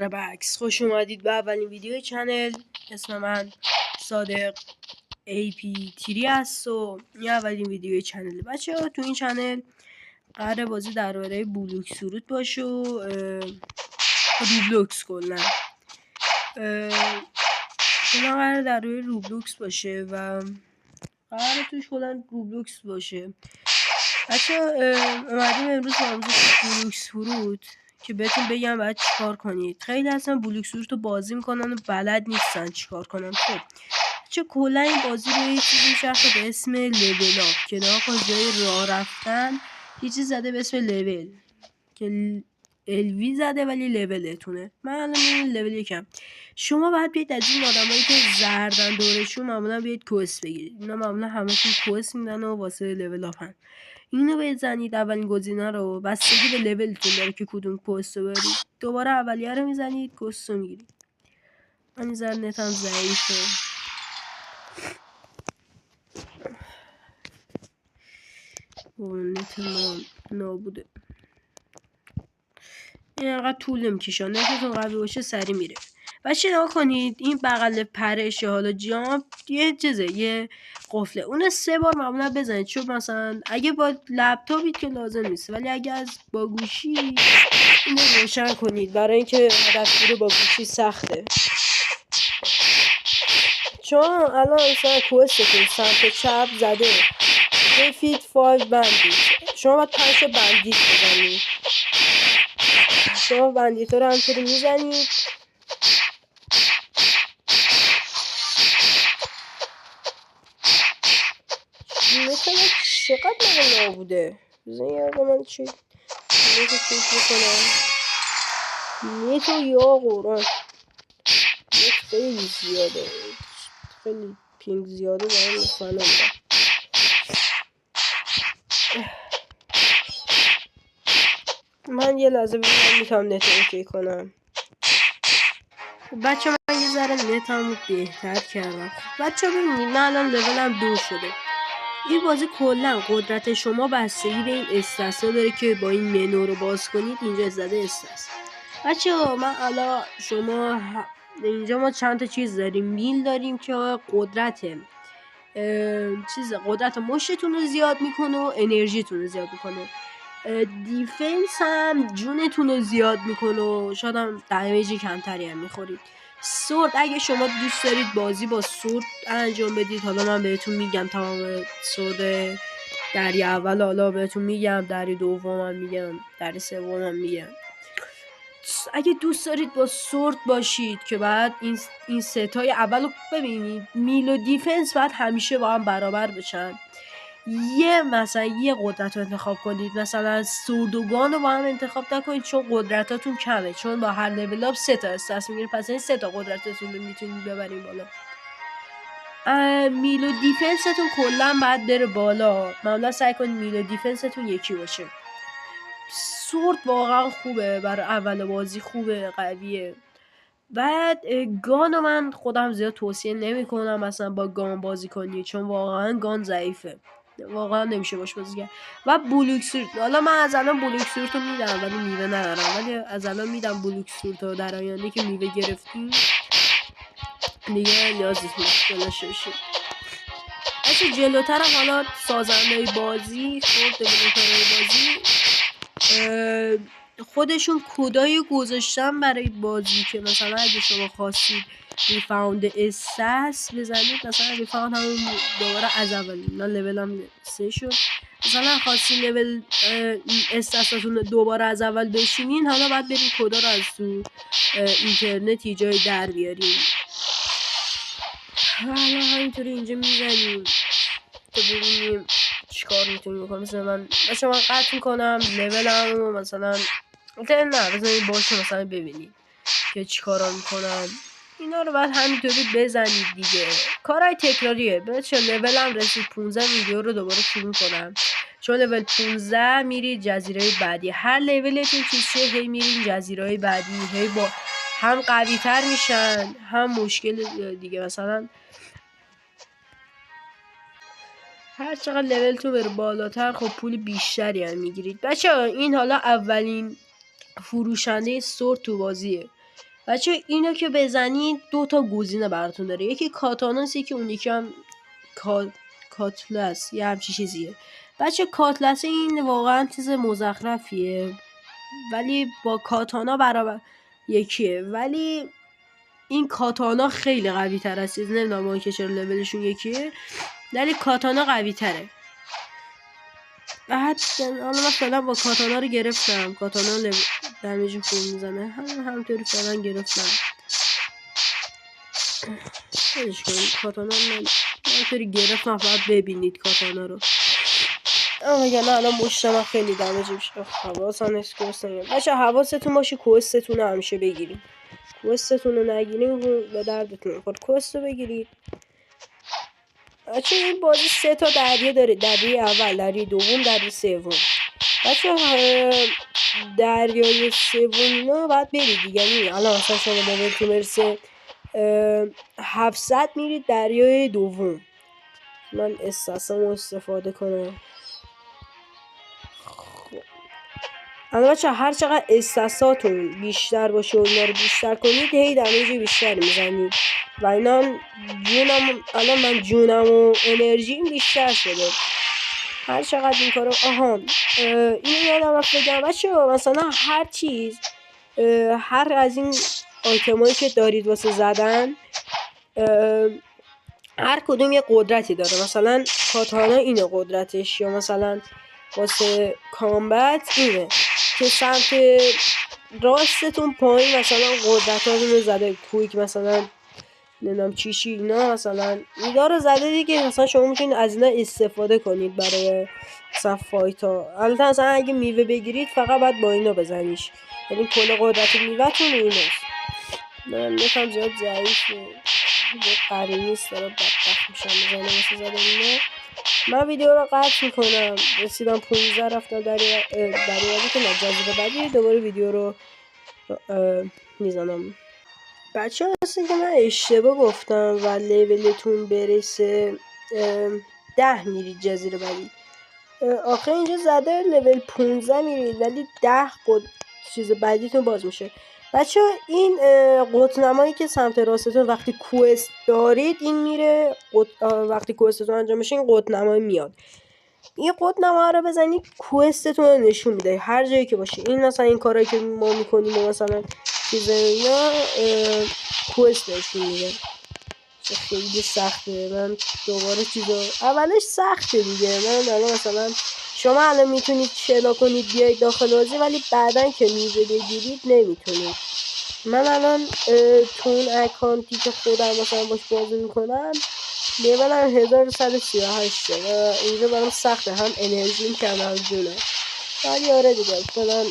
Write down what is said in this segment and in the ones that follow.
ربکس، خوش اومدید به اولین ویدیو چنل. اسم من صادق AP3 هست و این اولین ویدیو چنل. بچه ها تو این چنل قراره بازی درباره بلوک سرود باشه و روبلوکس کلا قراره درباره روبلوکس باشه و قراره توش کلا روبلوکس باشه. بچه اومدیم امروز با آموزش بلوک سرود که بهتون بگم باید چیکار کنید. خیلی اصلا بلوک سرود رو بازی میکنن و بلد نیستن چیکار کنن. خب چه کلا این بازی رو یه چیزی میچرخه به اسم لول آپ که ناخواه جای راه رفتن یه چیز زده به اسم لول که الوی زده ولی لولتونه. من الان این لول یکم. شما باید بیاید از این آدمایی که زردن دورشون معمولا بیاید کوست بگیرید. اینا معمولا همشون کوست میدن و واسه لول آپن. اینو بزنید اولین گزینه رو، بستگی به لولتون داره که کدوم کوست رو برید. دوباره اولیه رو میزنید، کوست رو میگیرید. من این ذره نتم ضعیفه. نت ما نابوده. این انقدر طول نمیکشه. نتتون قوی باشه سری میره. بچه نگاه کنید این بغل پرش یا حالا جامپ یه چیزه، یه قفله. اون 3 بار معمولا بزنید. چون مثلا اگه با لپتاپید که لازم نیست، ولی اگه از با گوشی اینو روشن کنید برای اینکه هدفگیری با گوشی سخته. چون الان مثلا کوستتون سمت چپ زده فیت 5 بندید. شما باید 5 بندید بزنید. شما بندیت رو همطوری میزنید. مثلا چقدر مگه نابوده. بزنید یه من چی نیتو چیز بکنم. نیتو یا قرآن نیت خیلی زیاده، خیلی پینگ زیاده دارم مثلا نمیدم. من یه لحظه ببینم میتونم نت اوکی کنم. بچه من یه ذره نتم رو بهتر کردم. بچه ببینید من الان لولم 2 شده. این بازی کلا قدرت شما بستگی به این استرس داره که با این منو رو باز کنید. اینجا زده استرس. بچه من الان شما اینجا ما چند تا چیز داریم. میل داریم که قدرت مشتتون رو زیاد میکنه و انرژیتون رو زیاد میکنه. دیفنس هم جونتون رو زیاد میکنه و شاید هم دمیج کمتری هم میخورید. سورد اگه شما دوست دارید بازی با سورد انجام بدید، حالا من بهتون میگم تمام سورد دری اول حالا بهتون میگم، دری دومم میگم، دری سومم میگم. اگه دوست دارید با سورد باشید که بعد این ستای اول رو ببینید، میل و دیفنس باید همیشه با هم برابر بشن. مثلا یه قدرت رو انتخاب کنید. مثلا سورد و گان رو با هم انتخاب نکنید چون قدرتاتون کمه. چون با هر لول اپ 3 تا استرس میگیرید، پس این 3 تا قدرتتون رو میتونید ببرید بالا. میل و دیفنستون کلا باید بره بالا. معمولا سعی کنید میل و دیفنستون یکی باشه. سورد واقعا خوبه برای اول بازی، خوبه، قویه. بعد گانو من خودم زیاد توصیه نمی کنم مثلا با گان بازی کنی، چون واقعا گان ضعیفه، واقعا نمیشه باش بازی کرد. و بلوک سورت، حالا من از الان بلوک سورت رو میدم ولی میوه ندارم، ولی از الان میدم بلوک سورت رو. در آینده که میوه گرفتیم دیگه نیازی نشه بشید. اصلا جلوتر حالا سازنده بازی، خود دیولپرهای بازی خودشون کدای گذاشتن برای بازی که مثلا اگه شما خواستید ریفاوند استرس بزنید، مثلا ریفاوند همون دوباره از اول. من لولم 3 شد. مثلا خواستید لول استرساتون دوباره از اول بشینین، حالا باید برید کدا رو از تو اینترنت جای در بیارین. حالا همینطوری اینجا میزنیم تا ببینیم چیکار میتونیم بکنم. مثلا من قطع میکنم لولم رو، مثلا نه بزنید باشه مثلا ببینید که چیکارا میکنم. اینا رو بعد همینطوری بزنید دیگه. کارهای تکراریه. بچه لولم رسید 15 ویدیو رو دوباره شروع کنم، چون لول 15 میرید جزیره بعدی. هر لولتون چیزیه هی میرید جزیره بعدی، هی با هم قوی تر میشن هم مشکل دیگه. مثلا هر چقدر لولتون بره بالاتر خب پول بیشتری هم میگیرید. بچه این حالا اولین فروشنده سورد تو بازیه. بچه اینو که بزنید 2 تا گزینه براتون داره، یکی کاتاناست، یکی اون یکی هم کاتلس یه همچی چیزیه. بچه کاتلس این واقعا چیز مزخرفیه ولی با کاتانا برابر یکیه، ولی این کاتانا خیلی قوی تر است. نمیدونم که چرا لولشون یکیه ولی کاتانا قوی تره. بعد حالا من فعلا با کاتانا رو گرفتم. کاتانا دمیج خوب میزنه، همطوری فعلا گرفتم. خیلیش کنیم کاتانا من همطوری گرفتم. فقط ببینید کاتانا رو. اما نه الان مشتم خیلی دمیج میشه. حواسم نیست کوستم. بچه حواستون باشه کوستتون رو همیشه بگیرید. کوستتون رو نگیریم به دردتون میخوره. کوست رو بگیرید. بچه این بازی 3 تا دریه داره، دریه اول، دریه دوم، دریه سوم. بچه دریای سوم اینا باید برید دیگه. الان مثلا شما لولتون برسه 700 میرید دریای دوم. من استاسمو استفاده کنم. اما بچه هر چقدر استاساتون بیشتر باشه و اینا رو بیشتر کنید هی دمیج بیشتر میزنید و اینا جونم. الان من جونم و انرژیم بیشتر شده هر چقدر این کارو. اینو یادم رفت بگم بچه مثلا هر چیز هر از این آیتمایی که دارید واسه زدن هر کدوم یه قدرتی داره. مثلا کاتانا اینه قدرتش، یا مثلا واسه کامبت اینه که سمت راستتون پایین مثلا قدرتاتون رو زده. کویک مثلا نمیدونم چی اینا مثلا اینا رو زده دیگه. مثلا شما میتونید از اینا استفاده کنید برای مثلا فایت ها. البته مثلا اگه میوه بگیرید فقط باید با اینا بزنیش، یعنی کل قدرت میوه‌تون ایناست. من نفهم زیاد ضعیفه، یه قری نیست داره بدبخت میشم بزنه مثل زدن اینا. من ویدیو رو قطع میکنم. رسیدم 15 رفتم در یادی که نجازه بعدی دوباره ویدیو رو میزنم. بچه ها هستن که من اشتباه گفتم و لیولتون برسه 10 میرید جزیره بعدی. آخه اینجا زده لول 15 میرید ولی 10 چیز بعدیتون باز میشه. بچه ها این قطنمایی که سمت راستتون وقتی کوست دارید این میره وقتی کوستتون انجام میشه این قطنمای میاد. این قطنما رو بزنید کوستتون رو نشون میده هر جایی که باشه. این مثلا این کارهایی که ما میکنیم و مثلا چیز اینا کوست نشون میده. خیلی سخته. من دوباره چیزا اولش سخته دیگه. من الان مثلا شما الان میتونید شنا کنید بیاید داخل بازی ولی بعدن که میوه بگیرید نمیتونید. من الان تو اون اکانتی که خودم مثلا باش بازی میکنم لیولم 1138 و اینجا برام سخته، هم انرژیم کم هم جونه. ولی آره دیگه فعلا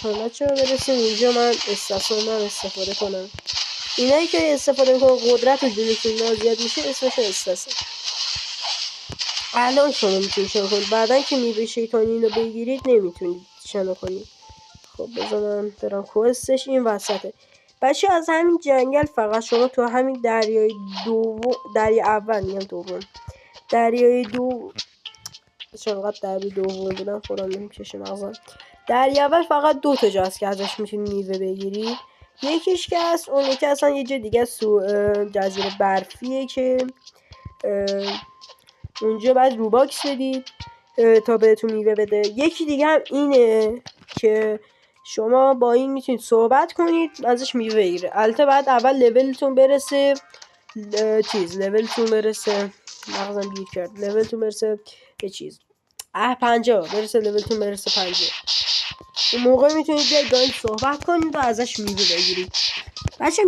مدارم چه برسیم اینجا من استاسونم استفاده کنم. اینایی که استفاده میکنن قدرت و جونتون زیاد میشه اسمش استاسه. الان شما میتونید شنا کنید، بعدا که میوه شیطانی اینو بگیرید نمیتونید شنا کنید. خب بذارم برم کوستش این وسطه. بچه از همین جنگل فقط شما تو همین دریای اول میام دوم دریای چقدر دریای دوم بودم خودم نمیکشه مغزم. دریای اول فقط 2 تا جاست که ازش میتونید میوه بگیرید. یکیش که هست اون یکی اصلا یه جا دیگه جزیره برفیه که اونجا باید روباکس بدید تا بهتون میوه بده. یکی دیگه هم اینه که شما با این میتونید صحبت کنید ازش میوه بگیره. البته بعد اول لولتون برسه لولتون برسه مغزم گیر کرد. لولتون برسه به 50 برسه. لولتون برسه 50 اون موقع میتونید بیاید با این صحبت کنید و ازش میوه بگیرید. بچه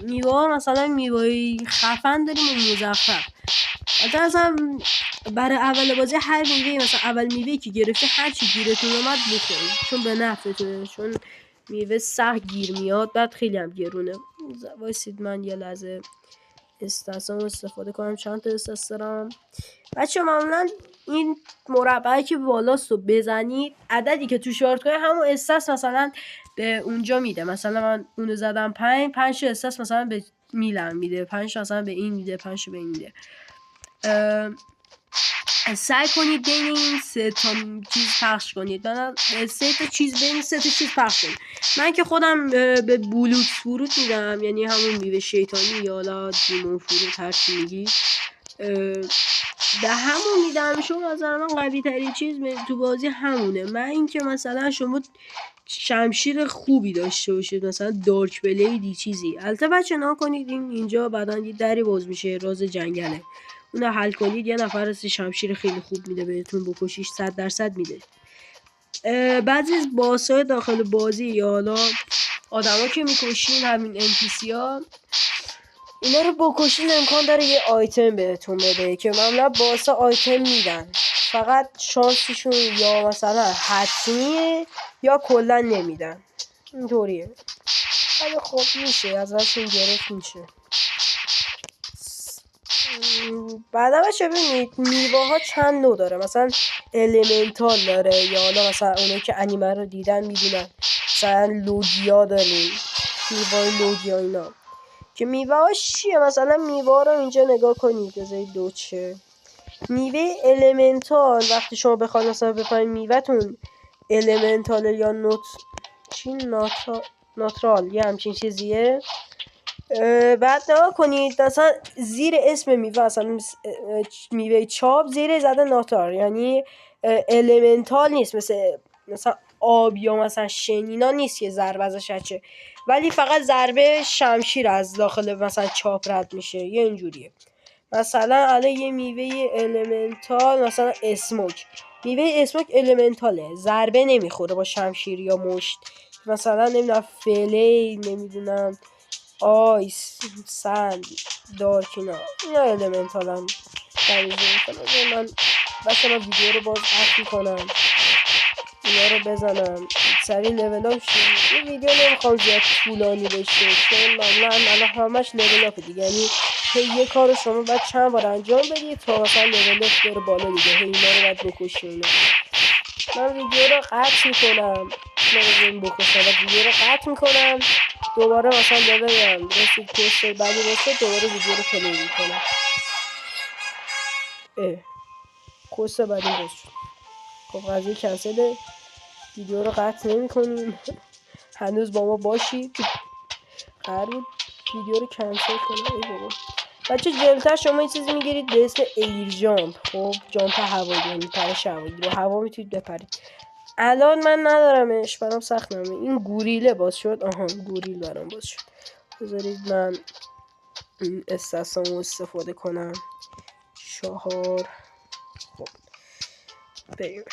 میوه مثلا میوه خفن داریم و مزخرف. مثلا برای اول بازی هر میوه مثلا اول میوه که گرفته هر چی گیرتون اومد بخورید چون به نفعتونه، چون میوه سخت گیر میاد بعد خیلی هم گرونه. وایسید من یه لحظه استاسم استفاده کنم. چند تا استاس دارم بچه. معمولا این مربعی که بالاست رو بزنید عددی که تو شارت کنه همون استاس مثلا به اونجا میده. مثلا من اونو زدم 5 استاس مثلا به میلم میده، 5 مثلا به این میده، 5 به این میده. سعی کنید بین این 3 تا چیز پخش کنید. من 3 تا چیز بین 3 تا چیز پخش کنید. من که خودم به بلوکس فروت میدم، یعنی همون میوه شیطانی یا حالا دیمون فروت هر چی میگی به همون میدم. شما نظر من قوی ترین چیز تو بازی همونه. من اینکه مثلا شما شمشیر خوبی داشته باشید، مثلا دارک بلیدی چیزی. البته بچه نکنید اینجا بعدن یه دری باز میشه، راز جنگله، اون حل کنید یه نفر از شمشیر خیلی خوب میده بهتون بکشیش، 100% میده. بعضی از باسای داخل بازی یا حالا آدما که میکشین، همین NPC ها، اینا رو بکشین امکان داره یه آیتم بهتون بده که معمولا باسا آیتم میدن، فقط شانسشون یا مثلا حتمیه یا کلا نمیدن، اینطوریه. ولی خب میشه ازشون گرفت میشه. بعدا بچه ببینید میوه ها چند نوع داره، مثلا الیمنتال داره یا حالا مثلا اونایی که انیمه رو دیدن میدونن، مثلا لوگیا داریم، میوه لوگیا اینا که میوه هاش چیه. مثلا میوه رو اینجا نگاه کنید، بذارید دوچه میوه الیمنتال وقتی شما بخواید مثلا بفهمید میوه‌تون الیمنتال یا ناترال یه همچین چیزیه، بعد نگاه کنید مثلا زیر اسم میوه، مثلا میوه چاب زیر زده ناتار، یعنی الیمنتال نیست، مثلا آب یا مثلا شنینا نیست که ضربه ازش هچه، ولی فقط ضربه شمشیر از داخل مثلا چاپ رد میشه، یه اینجوریه. مثلا الان یه میوه الیمنتال مثلا اسموک، میوه اسموک الیمنتاله، ضربه نمیخوره با شمشیر یا مشت. مثلا نمیدونم فلی، نمیدونم آیس، سند، دارکینا، اینا الیمنتال هم دریزه میکنم. من ویدیو رو باز عکس میکنم، اینا رو بزنم سریع لول اپ شد. این ویدیو نمیخوام زیاد طولانی بشه چون معمولا الان همش لول اپ دیگه، یعنی یه کار شما باید چند بار انجام بدید تا مثلا لول اپ بره بالا دیگه، اینا رو باید بکشید. من ویدیو رو قطع میکنم، نمیدونم بکشم، ویدیو رو قطع میکنم، دوباره مثلا لول رسید پست بعدی رسید دوباره ویدیو رو پلی میکنم. پست بعدی باز شد. خب قضیه کنسله، ویدیو رو قطع نمی کنیم. هنوز با ما باشید. قرار بود ویدیو رو کنسل کنم. ای بابا بچه جلوتر شما این چیزی میگیرید به اسم ایر جامپ. خب جامپ هوایی، یعنی پرش هوایی، رو هوا میتونید بپرید. الان من ندارمش، برام سخت نمه. این گوریله باز شد. آها گوریل برام باز شد. بذارید من این استثنامو استفاده کنم. 4. خب بریم.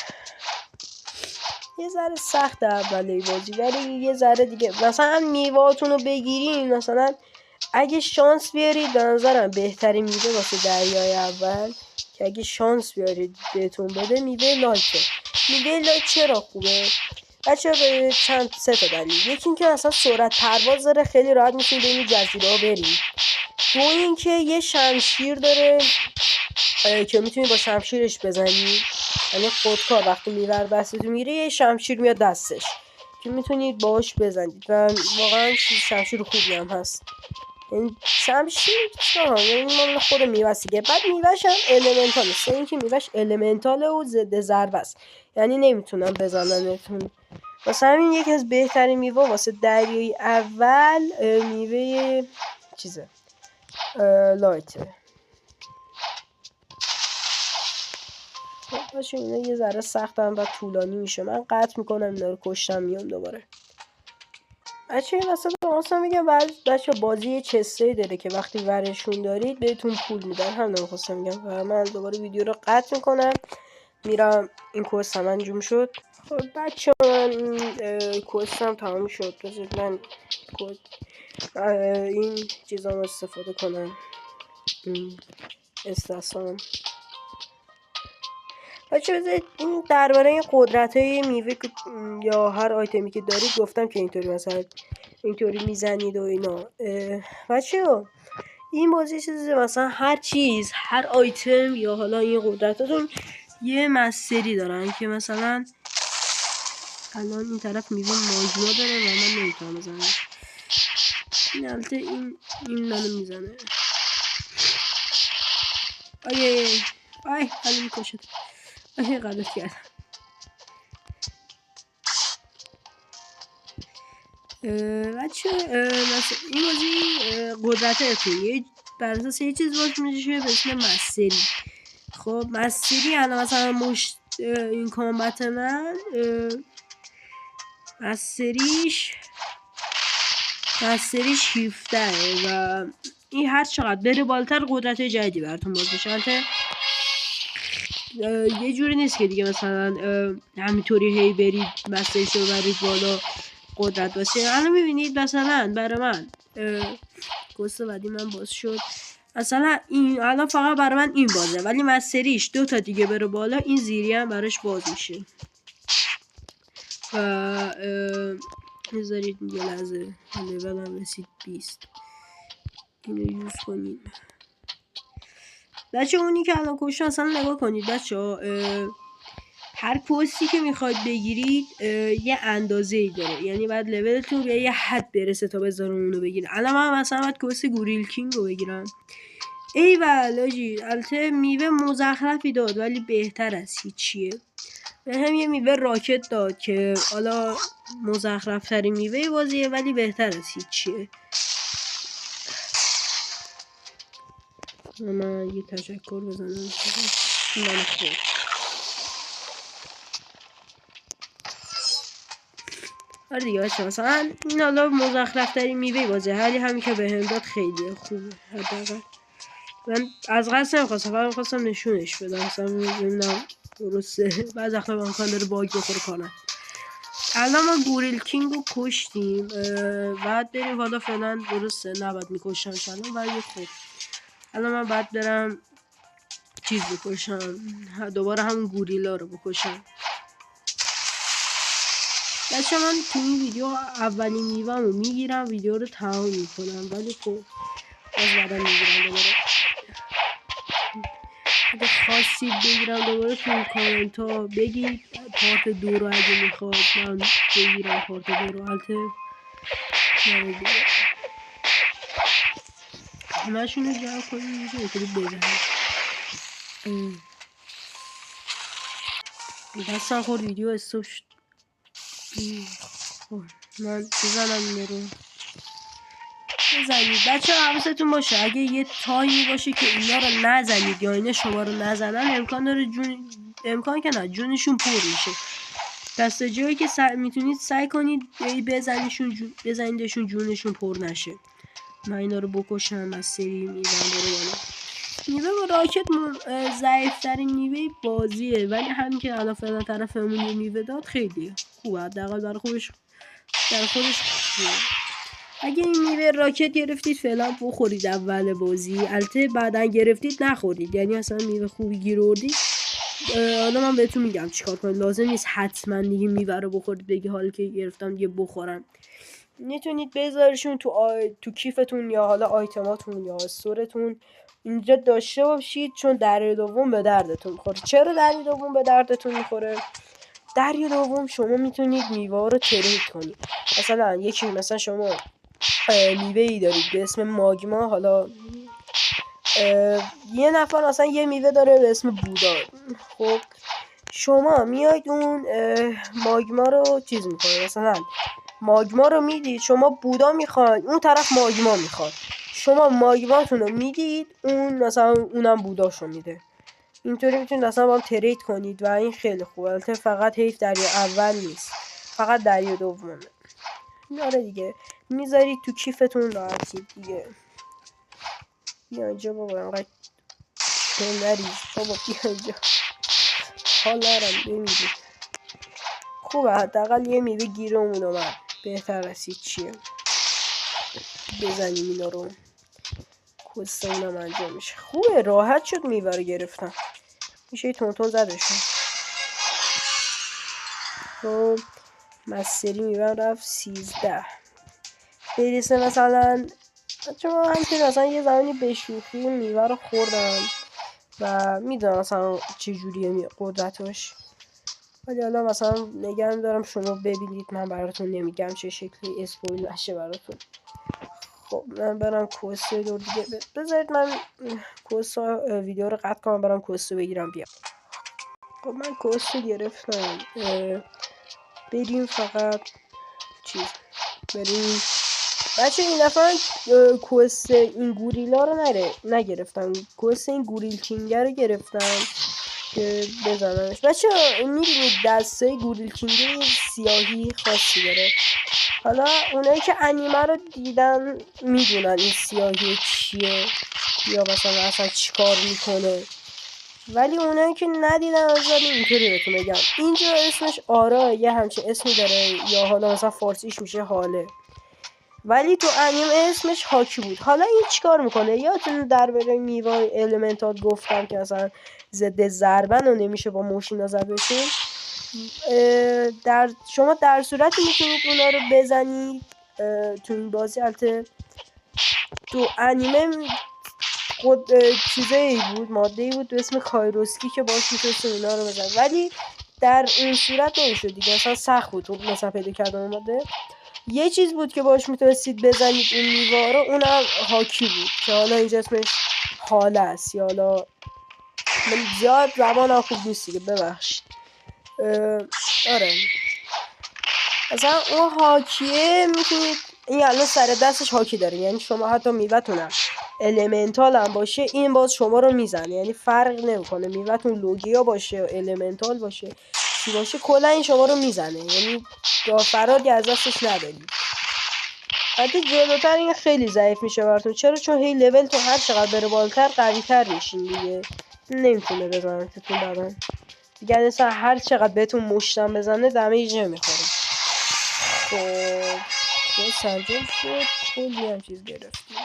یه ذره سخت اولی بازی، ولی یه ذره دیگه مثلا میوهاتون رو بگیرین. مثلا اگه شانس بیارید به نظرم بهترین میوه واسه دریای اول که اگه شانس بیارید بهتون بده میوه لایته. میوه لایت چرا خوبه بچه؟ به سه تا دلیل. یکی اینکه مثلا سرعت پرواز داره، خیلی راحت میتونید به این جزیره ها برید. دو اینکه یه شمشیر داره که میتونید با شمشیرش بزنید، یعنی خودکار وقتی میبر دستتون میره یه شمشیر میاد دستش که میتونید باهاش بزنید و واقعا شمشیر خوبی هم هست. این شمشیر یعنی مال خود میوه دیگه. بعد میوهش هم المنتاله، اینکه میوهش المنتاله و ضد ضربه است، یعنی نمیتونن بزننتون. واسه همین یکی از بهترین میوه واسه دریای اول میوه چیزه لایته. باشه اینا یه ذره سختم و طولانی میشه، من قطع میکنم اینا رو، کشتم میام دوباره. بچه این وسط اصلا میگم بچه بازی یه چسته داره که وقتی ورشون دارید بهتون پول میدن، هم نمیخواستم میگم. و من دوباره ویدیو رو قطع میکنم، میرم این کوست هم انجام شد. خب بچه من این کوست هم تمام شد. بذارید من این چیزام استفاده کنم، این استاسام. بچه بذارید این درباره قدرت های میوه یا هر آیتمی که دارید گفتم که اینطوری مثلا اینطوری میزنید و اینا. بچه این بازی چیزه، مثلا هر چیز، هر آیتم یا حالا این قدرتاتون یه مستری دارن که مثلا الان این طرف میوه ماژیا داره و من نمیتونم بزنم. این البته این منو میزنه. آیه ای حالی میکشد. ای غلط کردم. بچه مثلا این بازی قدرت اتویه بر اساس یه چیز باز میشه به اسم مستری. خب مستری الان مثلا این کامبت من مستریش 17 و این هر چقدر بره بالاتر قدرت جدیدی براتون باز میشه. یه جوری نیست که دیگه مثلا همینطوری هی برید مستریش رو برید بالا قدرت باشه. الان میبینید مثلا برای من گست بعدی من باز شد. مثلا این الان فقط برای من این بازه، ولی مستریش 2 تا دیگه بره بالا این زیری هم براش باز میشه. و بذارید یه لحظه لولم رسید 20 اینو یوز کنیم. بچه اونی که الان کشته اصلا نگاه کنید بچه ها، هر پستی که میخواید بگیرید یه اندازه ای داره، یعنی بعد لولتون به یه حد برسه تا بذارم اونو بگیرم. الان من مثلا باید پست گوریل کینگ رو بگیرم. ای والاجی البته میوه مزخرفی داد ولی بهتر از هیچیه. به هم یه میوه راکت داد که حالا مزخرف ترین میوه بازیه ولی بهتر از هیچیه. من یه تشکر بزنم. من خود آره دیگه بچه مثلا این حالا مزخرف ترین میوه بازیه، ولی همین که به هم داد خیلی خوبه. حداقل من از قصد نمیخواستم، فقط میخواستم نشونش بدم مثلا نمیدونم درسته. بعض وقتا امکان داره باگ بخوره کنم. الان ما گوریل کینگ رو کشتیم، بعد بریم حالا فعلا درسته نباید میکشتمش الان، ولی خب الان من بعد برم چیز بکشم، دوباره همون گوریلا رو بکشم. بچه من تو این ویدیو اولین میوه رو میگیرم، ویدیو رو تمام میکنم، ولی خب باز بعدا میگیرم دوباره. اگه خواستید بگیرم دوباره تو کامنت ها بگید پارت 2 رو اگه میخواد من بگیرم پارت 2 رو. البته نمیدونم همه شونو جمع کنیم یه کلی بزنیم. دستم خورد ویدیو استوب شد. من بزنم این رو بزنید. بچه حواستون باشه اگه یه تایمی باشه که اینا رو نزنید یا اینا شما رو نزنن امکان داره امکان که نه جونشون پر میشه. دست جایی که میتونید سعی کنید بزنیدشون جونشون پر نشه. من اینا رو بکشم از سری میزن داره بالا. میوه با راکت ضعیفترین میوه بازیه، ولی همین که الان فعلا طرفمون یه میوه داد خیلی خوبه، حداقل برای خودش خوبه. اگه این میوه راکت گرفتید فعلا بخورید اول بازی، البته بعدن گرفتید نخورید، یعنی اصلا میوه خوبی گیر آوردید. حالا من بهتون میگم چیکار کنید. لازم نیست حتما دیگه میوه رو بخورید بگی حالا که گرفتم دیگه بخورم. میتونید بذارشون تو کیفتون یا حالا آیتماتون یا استورتون اینجا داشته باشید، چون دریای دوم به دردتون میخوره. چرا دریای دوم به دردتون میخوره؟ دریای دوم شما میتونید میوه رو ترید کنید. مثلا شما میوه ای دارید به اسم ماگما، حالا یه نفر مثلا یه میوه داره به اسم بودا. خب شما میاید اون ماگما رو چیز میکنید، مثلا ماگما رو میدید، شما بودا میخواید اون طرف ماگما میخواد، شما ماگماتون رو میدید اون مثلا اونم بوداشو میده. اینطوری میتونید اصلا با هم ترید کنید و این خیلی خوبه. البته فقط حیف دریا اول نیست، فقط دریا دومه. آره دیگه میذارید تو کیفتون راحتید دیگه. بیا اینجا بابا انقدر نریز بابا، بیا اینجا حال نرم بمیدید. خوبه حداقل یه میوه گیرمون اومد، بهتر از هیچیه. بزنیم اینا رو کسته اونم انجام میشه. خوبه راحت شد میوه رو گرفتم، میشه تونتون زدشون. خب مستری میوه رفت 13 برسه مثلا. چون من که مثلا یه زمانی به شوخی میوه رو خوردم و میدونم مثلا چجوریه قدرتش، ولی حالا مثلا نگرم دارم شما ببینید، من براتون نمیگم چه شکلی اسپویل نشه براتون. خب من برم کوست دور دیگه بذارید من کوست ویدیو رو قطع کنم برم کوست بگیرم بیام. خب من کوست گرفتم. بریم فقط بریم بچه این دفعه کوست این گوریلا رو نگرفتم. کوست این گوریل کینگر رو گرفتم که بزنمش. بچه میدونید دسته گوریل کینگر سیاهی خاصی داره. حالا اونایی که انیمه رو دیدن میدونن این سیاهی چیه یا مثلا اصلا چی کار میکنه، ولی اونایی که ندیدن از اینطوری بهتون بگم. اینجا اسمش آرا یه همچین اسمی داره، یا حالا مثلا فارسیش میشه حاله، ولی تو انیمه اسمش هاکی بود. حالا این چیکار میکنه؟ یادتون درباره میوه المنتال گفتم که مثلا ضد ضربن رو نمیشه با ماشینا زد بشین. شما در صورتی میتونید اونا رو بزنید تو این بازی. البته تو انیمه خود چیزایی بود، ماده‌ای بود به اسم کایروسکی که باش میتونید اونا رو بزنید، ولی در این صورت نمیشد دیگه، اصلا سخت بود مثلا پیدا کردن ماده. یه چیز بود که باش میتونستید بزنید این میوه رو، اونم هاکی بود که حالا اینجا اسمش حاله است. یا حالا من زیاد زبانم خوب نیست دیگه ببخشید. آره مثلا اون هاکیه میتونید این الان سر دستش هاکی داره، یعنی شما حتی میوه‌تونم المنتال هم باشه این باز شما رو میزنه، یعنی فرق نمیکنه میوه‌تون لوگیا باشه المنتال باشه چی باشه کلا این شما رو میزنه، یعنی فراری از دستش ندارید. حتی جلوتر این خیلی ضعیف میشه براتون. چرا؟ چون هی لول تو هر چقدر بره بالاتر قوی تر میشین دیگه، نمیتونه بزنه تون بدن دیگه. مثلا هر چقدر بهتون مشتم بزنه دمیج نمیخوره. خب سرجم شد، کلی هم چیز گرفتیم.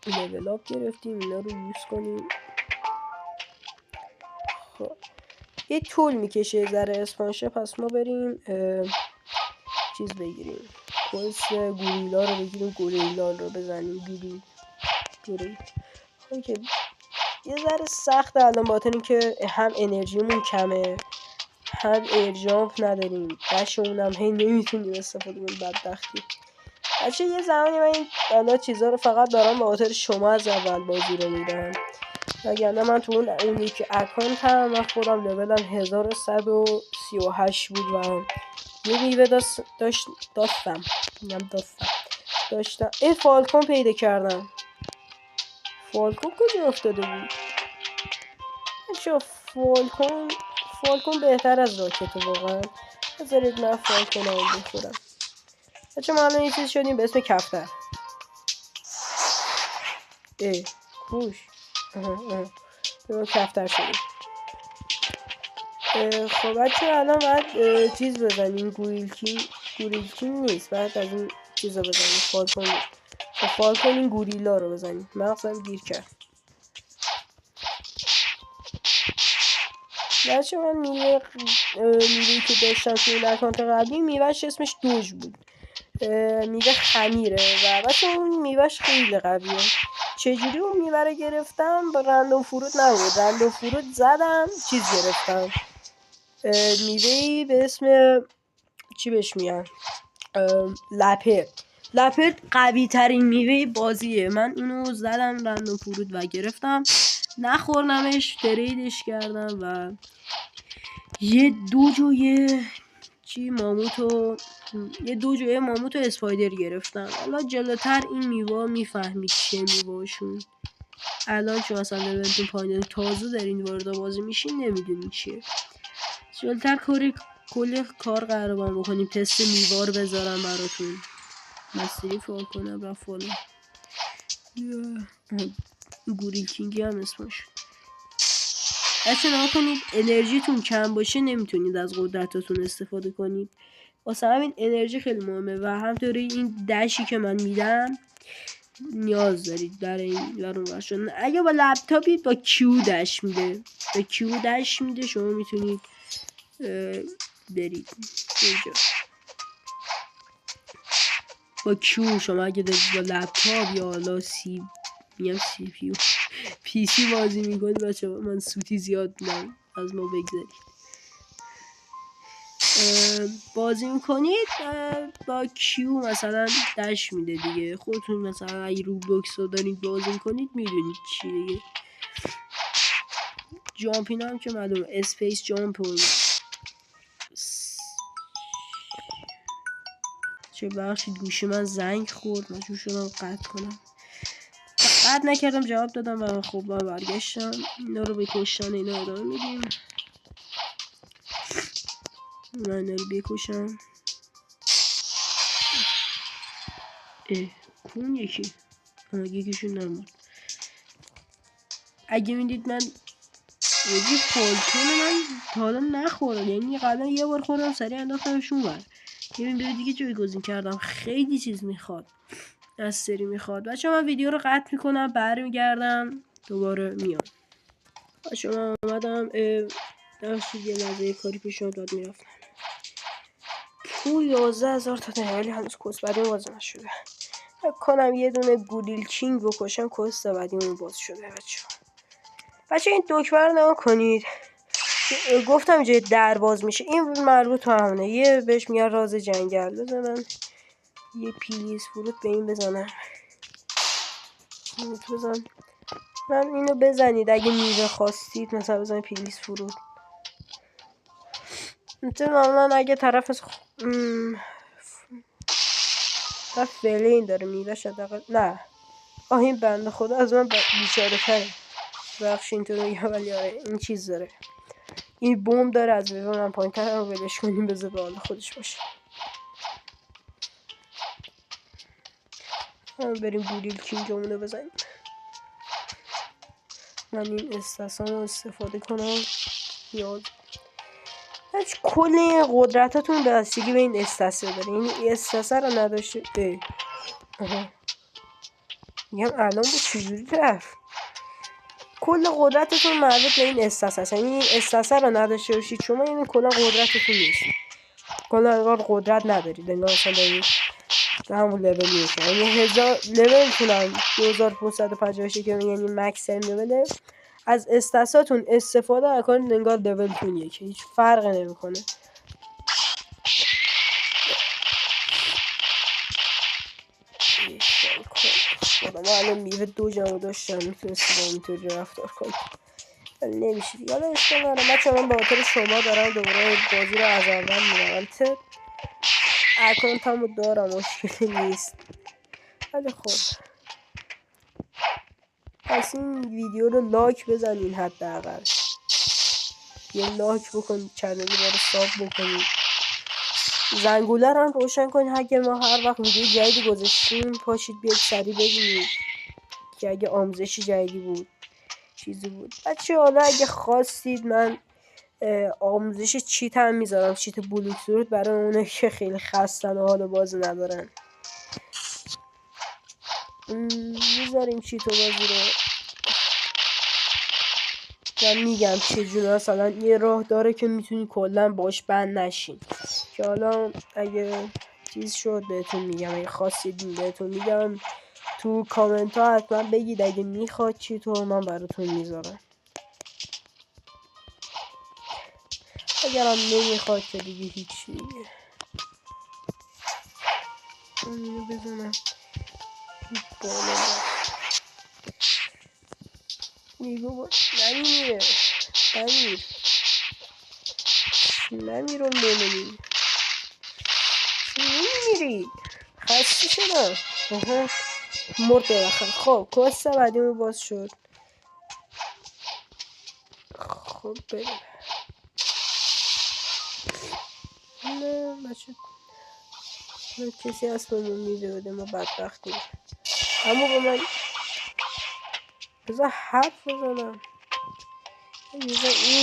به به لول آپ گرفتیم، اینا رو یوز کنیم. خب یه طول میکشه ذره اسپانشه، پس ما بریم چیز بگیریم، کوست گوریلا رو بگیریم، گوریلا رو بزنیم. گوریل اوکی. یه ذره سخته الان باطن این که هم انرژیمون کمه هم ایرجامپ نداریم، دشمون هم هی نمیتونیم استفاده کنیم. بدبختی بچه یه زمانی من این حالا چیزا رو فقط دارم به خاطر شما از اول بازی رو میدم، وگرنه من تو اون یکی اکانت هم من خودم لولم 1138 بود و یه میوه داشتم فالکون پیدا کردم. فالکون کجا افتاده بود؟ بچه فالکون بهتر از راکت واقعا. بذارید من فالکون هم بخورم. بچه ما الان یه چیز شدیم به اسم کفتر. کوش به کفتر شدیم. خب بچه الان باید چیز بزنیم، گوریل کینگ نیست، باید از این چیزا بزنیم، فالکون نیست. فالکون این گوریلا رو بزنیم. مغزم گیر کرد. بچه من میوهی که داشتم توی این اکانت قبلی میوهش اسمش دوج بود، میوه خمیره و بچه اون میوهش خیلی قویه. چجوری اون میوه رو گرفتم؟ با رندوم فرود نبود، رندوم فرود زدم چیز گرفتم، میوهی به اسم چی بهش میگن، لپرد قوی ترین میوه بازیه. من اینو زدم رندوم فرود و گرفتم، نخورنمش، تریدش کردم و یه دوجو ماموت و اسپایدر گرفتم. حالا جلوتر این میوه میفهمید چه میوهشون. الان چون اصلا لولتون پایینه تازه دارین وارد بازی میشین نمیدونین چیه. جلوتر کلی کار قرار بکنیم، تست میوه رو بذارم براتون، مستری فال کنم و فالو گوریل کینگی هم اسمش. اصلا نها کنید انرژیتون کم باشه نمیتونید از قدرتاتون استفاده کنید، واسه همین انرژی خیلی مهمه و همطوری این دشی که من میدم نیاز دارید در این ورون ورشون. اگه با لپتاپید با کیو دش میده، شما میتونید برید اینجا با کیو. شما اگه دارید با لپتاپ یا حالا پی سی بازی میکنید بچه من سوتی زیاد میدم از ما بگذارید. بازی میکنید با کیو مثلا دش میده دیگه. خودتون مثلا اگه روبلوکس رو دارید بازی میکنید میدونید چی دیگه. جامپ اینا هم که معلومه، اسپیس جامپ و چه بخشید گوشی من زنگ خورد، مجبور شدم قطع کنم. قطع نکردم، جواب دادم و خب من برگشتم. اینا رو بکشتن، اینا ادامه میدیم. من اینا رو بکشم. کون یکیشون نمورد. اگه میدید من یکی پالتون من تا حالا نخورم، یعنی قبلا یه بار خوردم سریع انداختمشون ور. یه بار دیگه جایگزین کردم. خیلی چیز میخواد، از سری میخواد. بچه من ویدیو رو قطع میکنم، برمیگردم دوباره میام. بچه من آمدم. نمشید یه لحظه کاری پیش داد میرفتم. پول 11,000 تا داره، ولی هنوز کس بعدی باز نشده. فکر کنم یه دونه گوریل کینگ بکشم کس بعدی اون باز شده. بچه این دکمه رو نگاه کنید. گفتم اینجا در باز میشه، این مربوط به همونه. یه بهش میگن راز جنگل. بزنم یه پیلیز فرود به این بزنم. بزن من اینو بزنید اگه میوه خواستید، مثلا بزنید پیلیز فرود. معمولا اگه طرف فعلی این داره میوه شد نه این بنده خدا از من بیچاره تره. بخش اینطور میگه، ولی آره این چیز داره، این بوم داره. از میوه من پایین تر رو ولش کنیم، بذار به حال خودش باشه. بریم گوریل کینگمونو بزنیم. من این استاسامو استفاده کنم. یاد کل این قدرتاتون بستگی به این استاسه داره. این استاسه رو نداشته میگم الان به چجوری رفت. کل قدرتتون مربوط به این استاسه است. یعنی این استاسه رو نداشته باشید شما، این کلا قدرتتون نیست. کلا انگار قدرت ندارید، انگار مثلا دارید به همون لول میشه. یعنی 1000 لول تونم 2550 که یعنی مکس لول. از استاساتون استفاده نکنید، انگار لولتون یکی، هیچ فرقی نمیکنه. من الان میوه 2 جمع داشتم، میتونستی با اینطوری رفتار کنم، ولی نمیشه دیگه. حالا اشکال نداره بچه، من با خاطر شما دارم دوباره بازی رو از اول میرم. البته اکانتمو دارم، مشکلی نیست، ولی خب پس این ویدیو رو لایک بزنین، حداقل یه لایک بکنید، چنل رو ساب بکنید، زنگوله رو هم روشن کنید. اگه ما هر وقت ویدیو جدیدی گذاشتیم پاشید بیاید سریع ببینید که اگه آموزشی جدیدی بود چیزی بود. بچه حالا اگه خواستید من آموزش چیت هم میذارم، چیت بلوک سورت، برای اونه که خیلی خستن و حالا بازی ندارن. میذاریم چیت و بازی رو. من میگم چجوری مثلا یه راه داره که میتونی کلا باش بند نشین، که حالا اگه چیز شد بهتون میگم، اگه خواستید بهتون میگم. تو کامنت ها حتما بگید اگه میخواد چیتو من براتون میذارم. اگرم نمیخواد که دیگه هیچی دیگه. اینو بزنم بالا نیگو نمیره. نمیرون نمیری نمیری خسته شدم. مرد بخم. خب کست بعدیمو باز شد. خب بریم. نه بچه کسی هست بهمون میده بده، ما بدبختیم. اما با من بذار حرف بزنم. این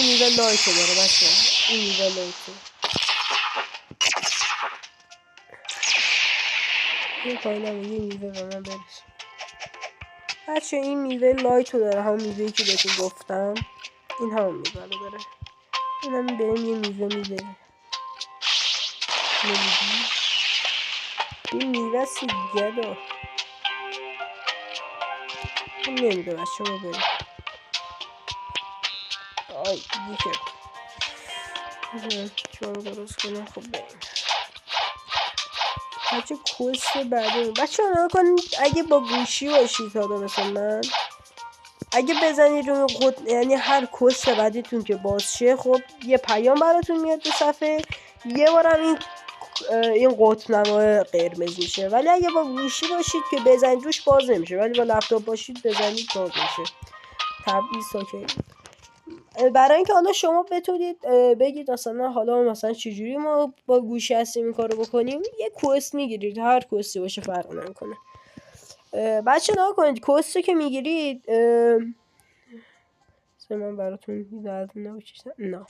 میوه لایکه داره بچه، این میوه لایکه. یه پایینم یه میوه به من برس بچه. این میوه لایتو داره، هم میوهی که بهتون گفتم، این هم میوه رو داره. این هم بریم یه میوه میده. این میوه سی گدا نمیده بچه ما بریم. آی دیگه چون درست کنم. خب بریم بچه کوست بعدی. بچه ها کنید اگه با گوشی باشید حالا مثلا من اگه بزنید روی یعنی هر کوست بعدیتون که باز شه خب یه پیام براتون میاد به صفحه، یه بارم این قطب‌نما قرمز میشه. ولی اگه با گوشی باشید که بزنید روش باز نمیشه، ولی با لپتاپ باشید بزنید باز میشه. تبعیض اوکی. برای اینکه حالا شما بتونید بگید مثلا چجوری ما با گوشی هستیم این کارو بکنیم، یه کوست میگیرید، هر کوستی باشه فرق نمیکنه. بچه نها کنید کوستی که میگیرید من براتون نه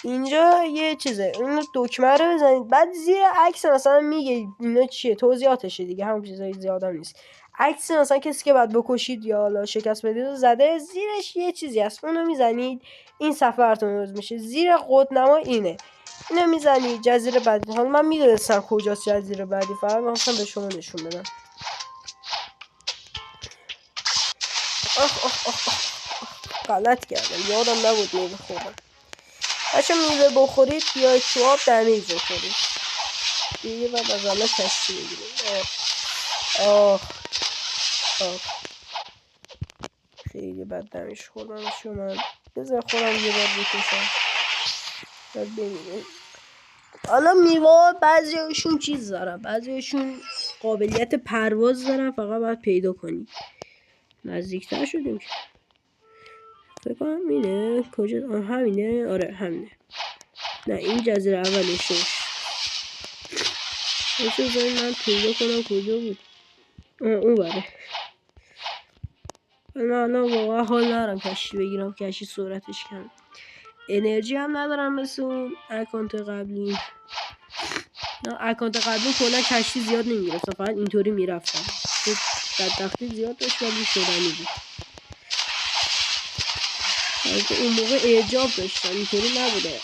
اینجا یه چیزه، اون دکمه رو بزنید، بعد زیر عکس مثلا میگه اینا چیه، توضیحاتشه دیگه، همون چیزای زیادم نیست. عکس مثلا کسی که بعد بکشید یا حالا شکست بدید زده، زیرش یه چیزی هست اونو میزنید این صفحه براتون باز میشه. زیر قطب‌نما اینو میزنید جزیره بعدی. حالا من میدونستم کجاست جزیره بعدی، فقط می‌خواستم به شما نشون بدم. غلط کردم، یادم نبود میوه خوردم. بچه میوه بخورید بیاید تو آب دمیج بخورید دیگه، بعد از همه کشتی بگیرید. خیلی بد دمیج خوردم شما. بذار خودم یه بار بکشم بعد ببینید. حالا میوه بعضیشون چیز دارن، بعضیشون قابلیت پرواز دارن، فقط باید پیدا کنید. نزدیکتر شدیم که فکر کنم اینه. کجا؟ همینه. آره همینه. نه این جزیره اولشش. من پیدا کنم کجا بود. اون بره. من واقعا حال ندارم کشتی بگیرم، کشتی سرعتش کم، انرژی هم ندارم مثل اون اکانت قبلی. اکانت قبلی کلا کشتی زیاد نمیگرفتم، فقط اینطوری میرفتم. بدبختی زیاد داشت ولی شدنی بود. اون موقع اعجاب داشتم، اینطوری نبوده.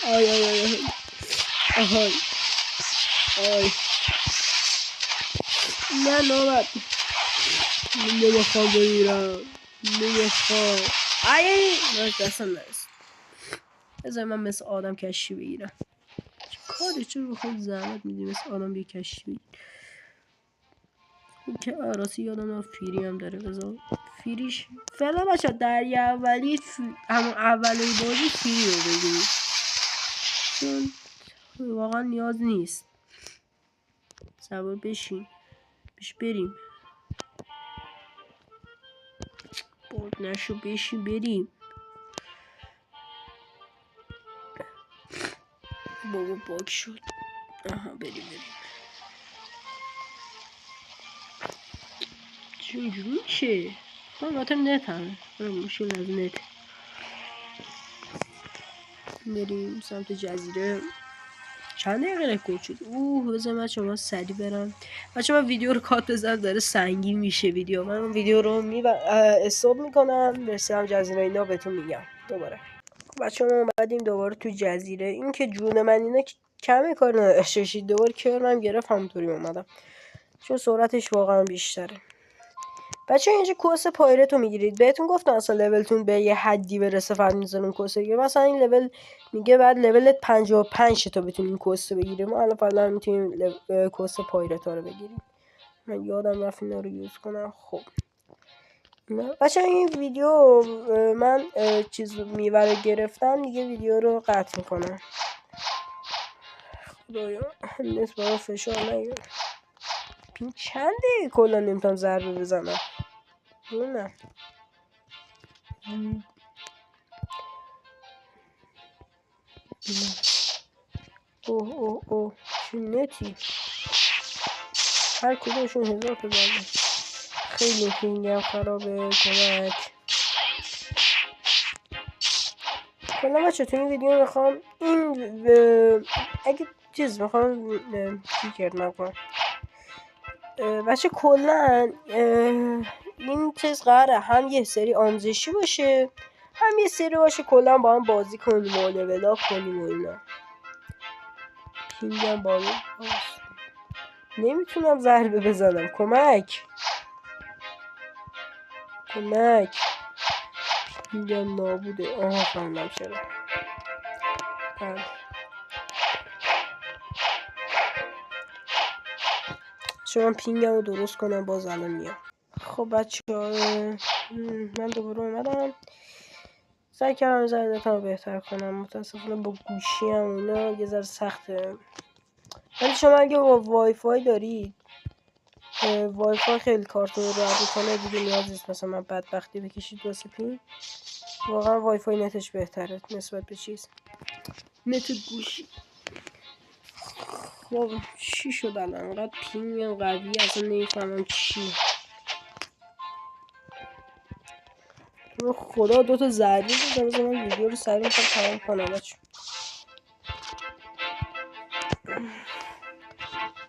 آی نه نوبت نمیخوام بگیرم، نمیخوام. نه دستم نرسید. بذار من مثل آدم کشتی بگیرم. کاری چون رو خود زحمت میدی مثل آدم بی کشتی بگیر. که راستی یادم فیری هم داره. بذار فیریش فعلا بچه دریا اولی همون اولی بازی فیری رو بگیریم چون واقعا نیاز نیست. سوار بشین بش بریم. باید نشو بشین بریم. بابا باک شد. بریم چون اینجوری چه؟ خواهد نت همه مشکل از نت. بریم سمت جزیره. چند دقیقه رکورد شد؟ بذار من شما سریع برم. بچه من ویدیو رو کات بزنم، داره سنگین میشه ویدیو. من ویدیو رو استاپ میکنم، برسم جزیره اینا بهتون میگم دوباره. بچه ما اومدیم دوباره تو جزیره. این که جون من اینه کمی کار نداشتید، دوباره کرنم گرفت همونطوری اومدم چون سرعتش واقعا بیشتره. بچه اینجا کوس پایرت رو میگیرید. بهتون گفتم اصلا لولتون به یه حدی برسه فقط میذارون کوس بگیره. مثلا این لول میگه بعد لولت 55 تا بتونین کوس بگیریم. ما الان فعلا میتونیم کوس پایرت ها رو بگیریم. من یادم رفت اینا رو یوز کنم. خب بچه این ویدیو من چیز میوه گرفتم دیگه، ویدیو رو قطع میکنم. خدایا نسبت فشار نگیر. پین چنده کلا نمیتونم ضربه بزنم. نه اوه چه نتی. هر کدومشون 1000 تا ضربه. خیلی پینگم خرابه. کلا بچه تو این ویدیو میخوام این اگه چیز میخوام فکر نکنم بچه کلا این چیز قراره هم یه سری آموزشی باشه هم یه سری باشه کلا با هم بازی کنیم و لول اپ کنیم و اینا. پینگم بالا نمیتونم ضربه بزنم. کمک پینگم نابوده. فهمیدم چرا. شما پینگم رو درست کنم باز الان میام. خب بچه من دوباره اومدم، سعی کردم زردتم رو بهتر کنم. متاسفانه با گوشی هم اونا یه ذره سخته، ولی شما اگه با وای فای دارید، وای فای خیلی کارتون رو راحت کنه دیگه، نیاز نیست مثلا من بدبختی بکشید واسه پین. واقعا وای فای نتش بهتره نسبت به چیز نت گوشی. خب چی شد الان انقدر پینگم قوی اصلا نمیفهمم چی. رو خدا دوتا زربی بزن من ویدیو رو سریع میخوام تمام کنم بچه.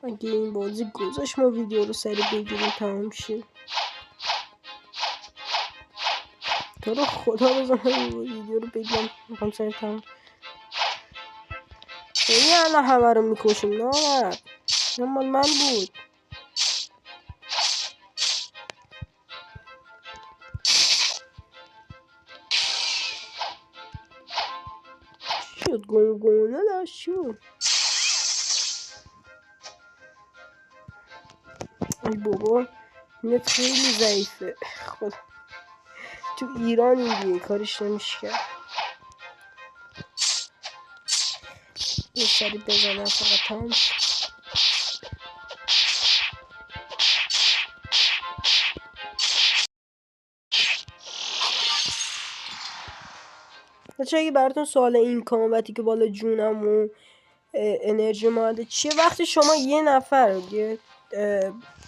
اگه این بازی گذاشت ما ویدیو رو سریع بگیریم تمام شه. تو رو خدا بزن من ویدیو رو بگیرم میخوام سریع تمام. خیلی الان همه رو میکشیم نامرد، این مال من بود. شد گونه داشت شد. ای بابا نت خیلی ضعیفه خدا. تو ایران اینجوری کارش نمیشه کرد. یه سری بزنم فقط تمام. بچه اگه براتون سوال این کامبتی که بالا جونم و انرژی ماده چیه، وقتی شما یه نفر یه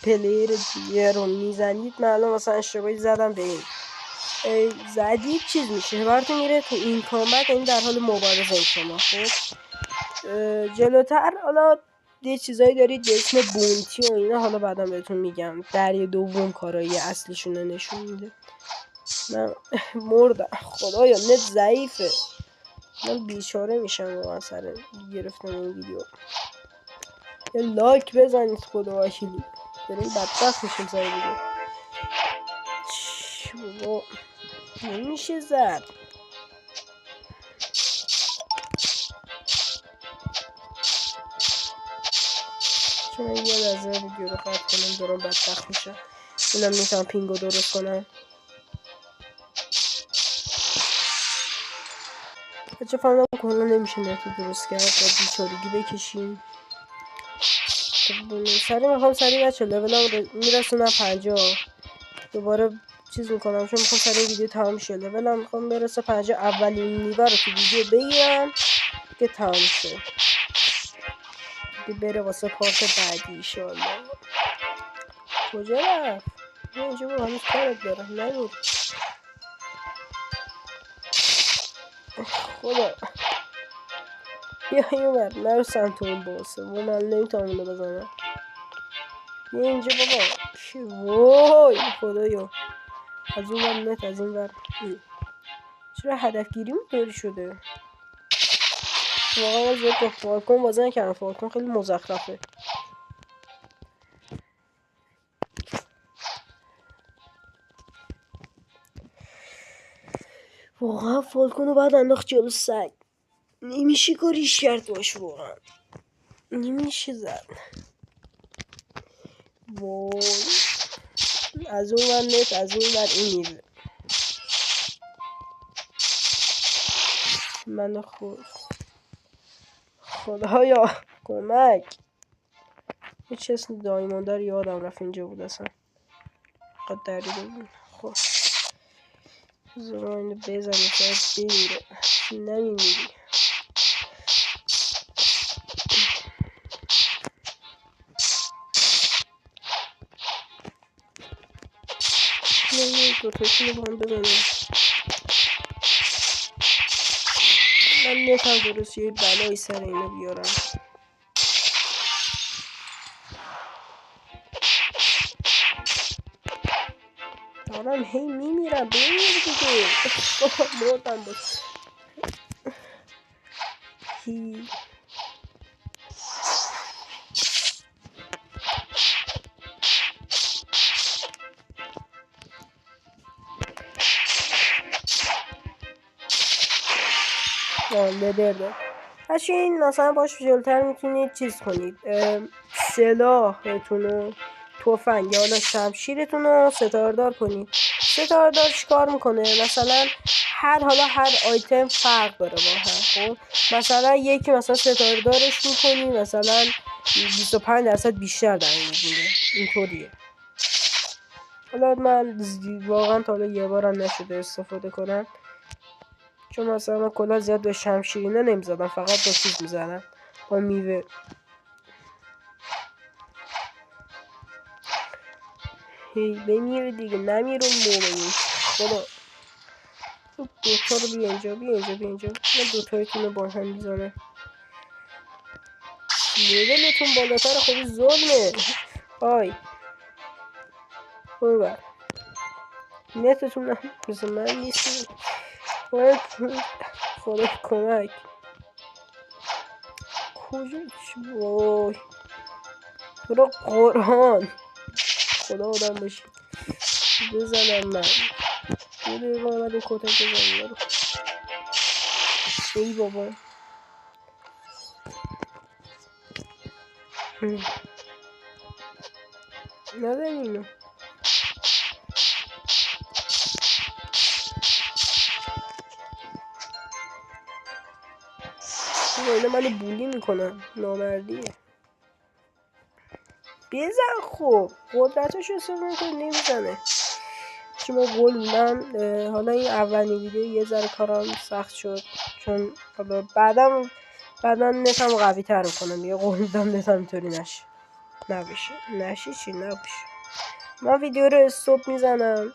پلیر دیگه رو میزنید، من الان مثلا اشتباهی زدم به این زدید چیز میشه براتون میره تو این کامبت، این در حال مبارزه شما. خب جلوتر حالا یه چیزایی دارید به اسم بونتی و اینا، حالا بعدا بهتون میگم در یه دوم کارایی اصلیشون رو نشون میده. من مردم خدایا نت ضعیفه، من بیچاره میشم واقعا سر گرفتن این ویدیو. یه لایک بزنید خدا وکیلی، داریم بدبخت میشیم سر ویدیو. بابا نمیشه زد. چون من یه لحظه ویدیو رو قطع کنم دارم بدبخت میشم. اینم میتونم پینگو درست کنم. بچه فهمیدم کلا نمیشه نتو درست کرد، باید بیچارگی بکشیم. سریع میخوام سریع بچه لولم میرسونم 50. دوباره چیز میکنم چون میخوام سریع ویدیو تمام شه. لولم میخوام برسه 50، اولین میوه رو تو ویدیو بگیرم که تمام شه دیگه، بره واسه پارت بعدی ایشالله. کجا رفت؟ اینجا با هنوز کارت دارم نمیر. خدا بیا این ور نرو سمت اون باسه و من نمیتونم اونو بزنم. بیا اینجا بابا. وای خدایا از اون ور نت از این ور. چرا هدفگیری طوری شده؟ واقعا زیاد با فالکون بازی نکردم، فالکون خیلی مزخرفه. واقعا فالکون رو باید انداخت جلو سگ، نمیشه کاریش کرد باش، واقعا نمیشه زد. وای از اون ور نت از این ور این میره. من خدایا کمک. یه چیز دایموندار یادم رفت اینجا بود اصلا قد دریده بود. خب زمان بزنی شاید بمیره، نمیمیری. دوتاشون رو با هم بزنم. من نتم درست یه بلایی سر اینو بیارم. دارم هی میمیرم بمیره دیگه. مردم بود. لدر داد. بچه این مثلا باش جلوتر میتونید چیز کنید، سلاحتون رو تفنگ یا حالا شمشیرتون رو ستاردار کنید. ستاردار چیکار میکنه؟ مثلا هر آیتم فرق داره با هم. خب مثلا یکی مثلا ستاردارش میکنی مثلا 25% بیشتر دمیج میده، اینطوریه. حالا من واقعا تا حالا یه بارم نشده استفاده کنم، چون مثلا من کلا زیاد به شمشیرینه نمیزدم، فقط با چیز میزدم، با میوه. هی بمیره دیگه، نمیرون مومنی. خدا دوتا رو بیا اینجا من دوتایتون رو با هم میزنم. لیولتون بالاتر، خب ظلمه. های اون نتتون هم مثل من نیست. خدا کمک. کجا وای تو رو قرآن خدا آدم باشی بزنم من. یه دقیقه آمده کتک بزنم رو. ای بابا نزن اینو. اینو منو بولی میکنن، نامردیه. بزن خب، قدرتش استفاده میکنه نمیزنه. چون ما گل بودم. حالا این اولین ویدیو یه ذره کارم سخت شد، چون حالا بعدا نتم قوی تر کنم. یه قول میدم نتم اینطوری نشه. من ویدیو رو استوب میزنم،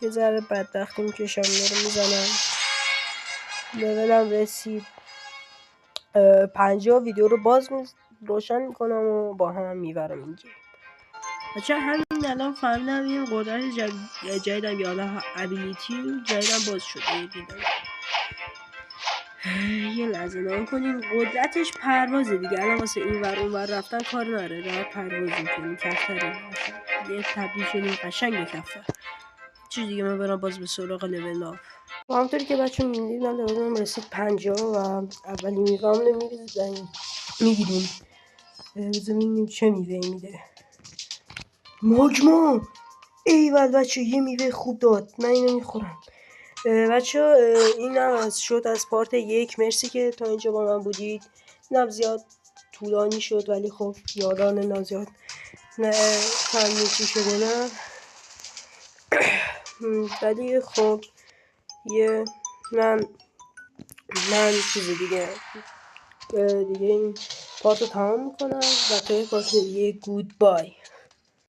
یه ذره بدبختی میکشم، رو میزنم. لولم رسید 50، ویدیو رو باز روشن میکنم و با هم میبرم اینجا. بچه همین الان فهمیدم این قدرت جدیدم یا حالا ابیلیتی جدیدم باز شده. دیدم یه لحظه نام کنیم. قدرتش پروازه دیگه. الان واسه این ور اون ور رفتن کار نره، راحت پرواز میکنیم. کفتره یه تبدیل شدیم قشنگ کفتر. چیز دیگه من برم باز به سراغ لول اپ. همونطوری که بچه میدید من لولم رسید 50 و اولی میوام میگیریم. بذار ببینیم چه میوه میده. ماگما ایول بچه یه میوه خوب داد، من اینو میخورم. بچه این هم از شد از پارت 1. مرسی که تا اینجا با من بودید. اینم زیاد طولانی شد ولی خب یادان نزیاد نه فهمیدی شده نه. ولی خب یه من چیز دیگه این پارت رو تمام میکنم و تا یه پارت دیگه گود بای.